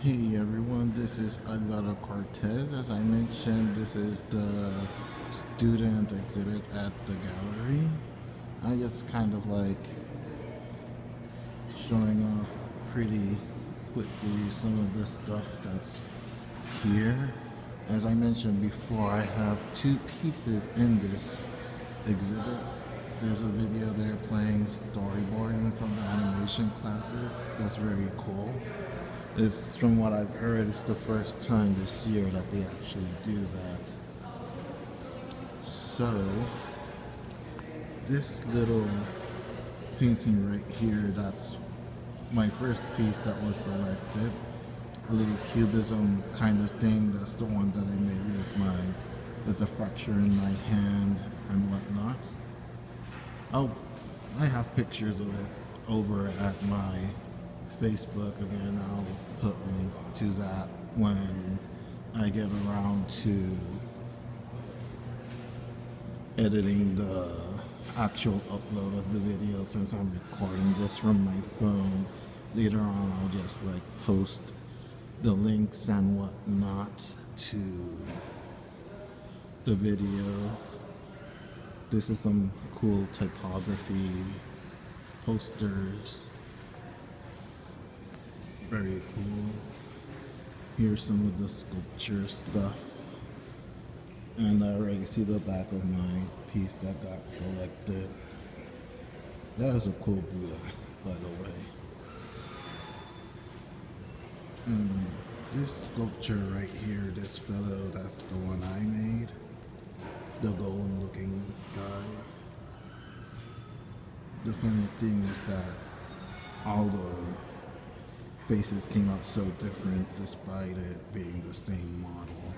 Hey everyone, this is Alvaro Cortez. As I mentioned, this is the student exhibit at the gallery. I just kind of like showing off pretty quickly some of the stuff that's here. As I mentioned before, I have two pieces in this exhibit. There's a video there playing storyboarding from the animation classes. That's very cool. It's from what I've heard, it's the first time this year that they actually do that. So this little painting right here, that's my first piece that was selected. A little cubism kind of thing. That's the one that I made with the fracture in my hand and whatnot. Oh, I have pictures of it over at my Facebook. Again, I'll put links to that when I get around to editing the actual upload of the video. Since I'm recording this from my phone, later on I'll just like post the links and whatnot to the video. This is some cool typography, posters, very cool. Here's some of the sculpture stuff. And I already see the back of my piece that got selected. That is a cool Buddha, by the way. And this sculpture right here, this fellow, that's the one I made. The golem looking guy. The funny thing is that all the faces came out so different despite it being the same model.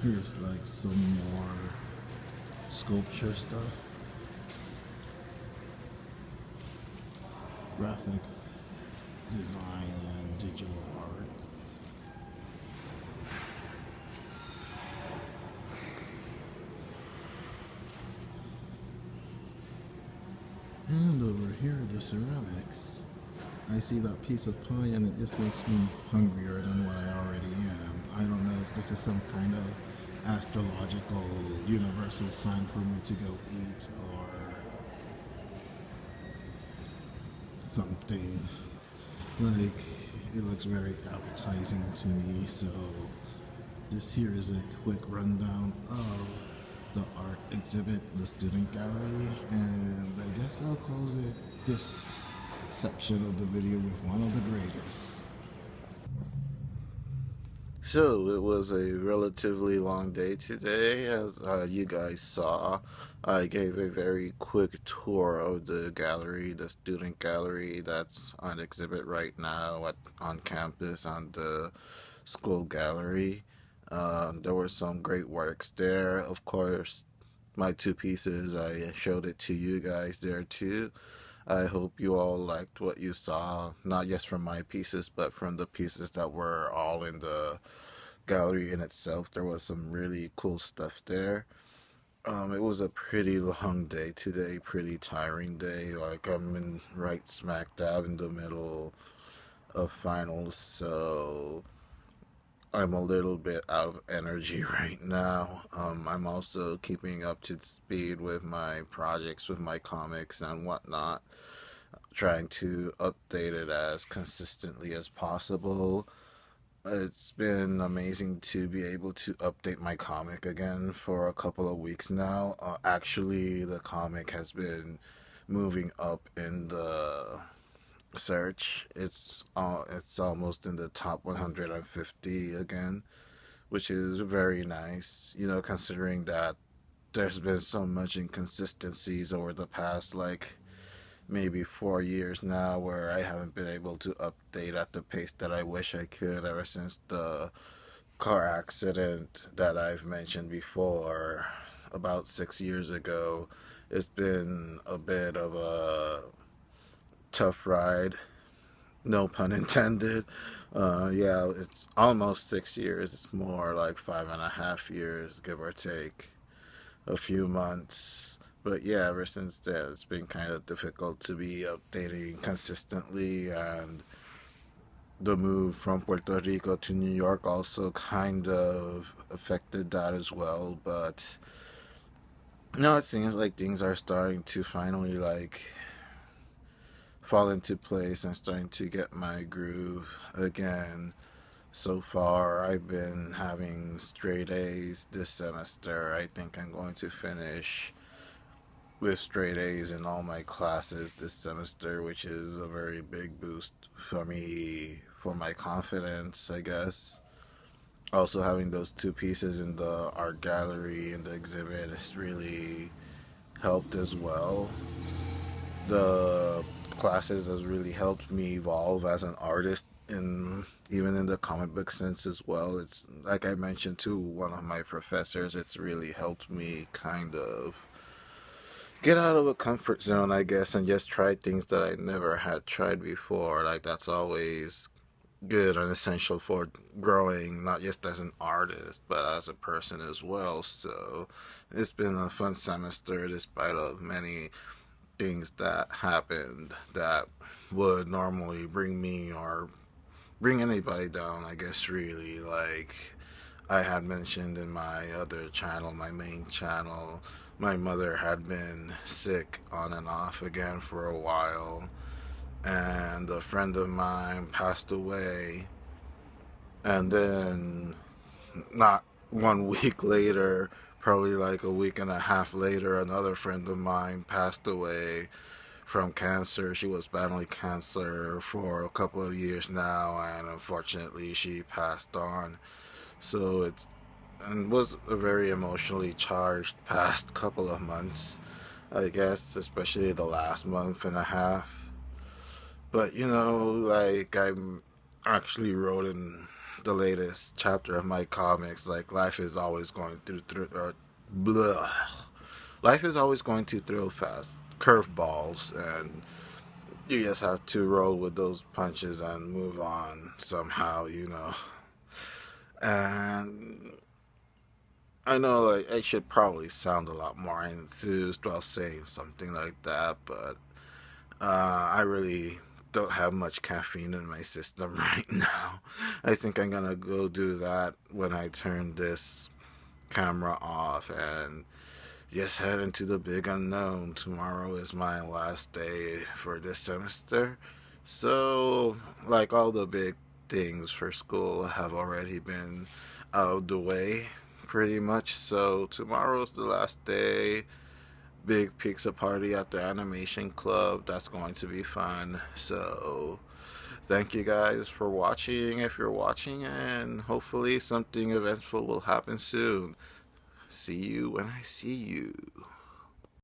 Here's like some more sculpture stuff. Graphic design and digital art. And over here, the ceramics. I see that piece of pie and it just makes me hungrier than what I already am. I don't know if this is some kind of astrological universal sign for me to go eat or something. Like, it looks very appetizing to me, so this here is a quick rundown of the art exhibit, the student gallery, and I guess I'll close it this section of the video with one of the greatest. So it was a relatively long day today, as you guys saw. I gave a very quick tour of the gallery, the student gallery that's on exhibit right now on campus on the school gallery. There were some great works there. Of course, my two pieces, I showed it to you guys there too. I hope you all liked what you saw, not just from my pieces, but from the pieces that were all in the gallery in itself. There was some really cool stuff there. It was a pretty long day today, pretty tiring day. Like I'm in right smack dab in the middle of finals, so I'm a little bit out of energy right now. I'm also keeping up to speed with my projects, with my comics and whatnot, trying to update it as consistently as possible. It's been amazing to be able to update my comic again for a couple of weeks now. Actually, the comic has been moving up in the search. It's almost in the top 150 again, which is very nice. You know, considering that there's been so much inconsistencies over the past like maybe 4 years now where I haven't been able to update at the pace that I wish I could ever since the car accident that I've mentioned before about 6 years ago. It's been a bit of a tough ride, no pun intended. Yeah, it's almost 6 years. It's more like 5.5 years, give or take a few months. But yeah, ever since then, it's been kind of difficult to be updating consistently, and the move from Puerto Rico to New York also kind of affected that as well. But no, it seems like things are starting to finally fall into place and starting to get my groove again. So far, I've been having straight A's this semester. I think I'm going to finish with straight A's in all my classes this semester, which is a very big boost for me, for my confidence, I guess. Also, having those two pieces in the art gallery and the exhibit has really helped as well. The classes has really helped me evolve as an artist, in even in the comic book sense as well. It's like I mentioned to one of my professors, it's really helped me kind of get out of a comfort zone, I guess, and just try things that I never had tried before. Like that's always good and essential for growing, not just as an artist, but as a person as well. So it's been a fun semester despite of many things that happened that would normally bring me or bring anybody down, I guess, really. Like I had mentioned in my other channel, my main channel, my mother had been sick on and off again for a while, and a friend of mine passed away, and then not 1 week later, probably like a week and a half later, another friend of mine passed away from cancer. She was battling cancer for a couple of years now, and unfortunately, she passed on. So it's and was a very emotionally charged past couple of months, I guess, especially the last month and a half. But like I'm actually wrote in the latest chapter of my comics, like life is always going through blah. Life is always going to throw fast curveballs, and you just have to roll with those punches and move on somehow. And I know like I should probably sound a lot more enthused while saying something like that, but I really don't have much caffeine in my system right now. I think I'm gonna go do that when I turn this camera off and just head into the big unknown. Tomorrow is my last day for this semester. So, like all the big things for school have already been out of the way, pretty much. So, tomorrow's the last day. Big pizza party at the animation club. That's going to be fun. So, thank you guys for watching if you're watching, and hopefully, something eventful will happen soon. See you when I see you.